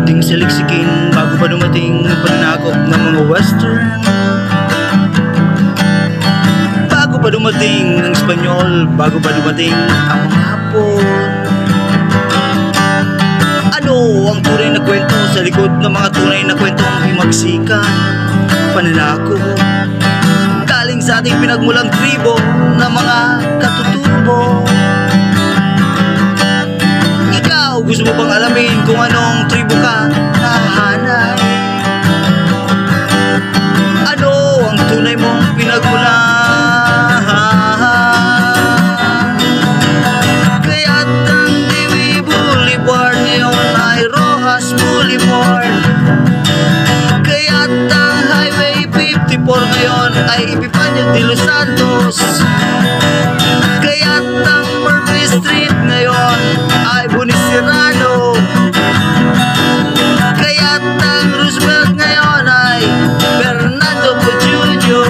ating saliksikin bago pa dumating ang pananakop ng mga western, bago pa dumating ng Espanyol, bago pa dumating ang mga Hapon. Ano ang tunay na kwento sa likod ng mga tunay na kwentong himagsikan? Pananakop galing sa ating pinagmulang tribo ng mga katutubo. Ikaw, gusto mo bang alamin kung anong tribo ka nahanay? Ano ang tunay mong pinagmulan? Kaya't ang Dewey Boulevard ngayon ay Rojas Boulevard. Kaya't ang Highway 54 ngayon ay Epifanio de los Santos. Kaya't ang Murphy Street ngayon ay Boniserrano. Kaya't ang Roosevelt ngayon ay Fernando Po Jr.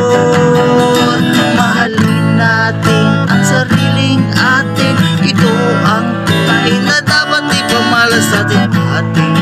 Mahalin natin ang sariling atin. Ito ang tunay na dapat ipamalas sa ating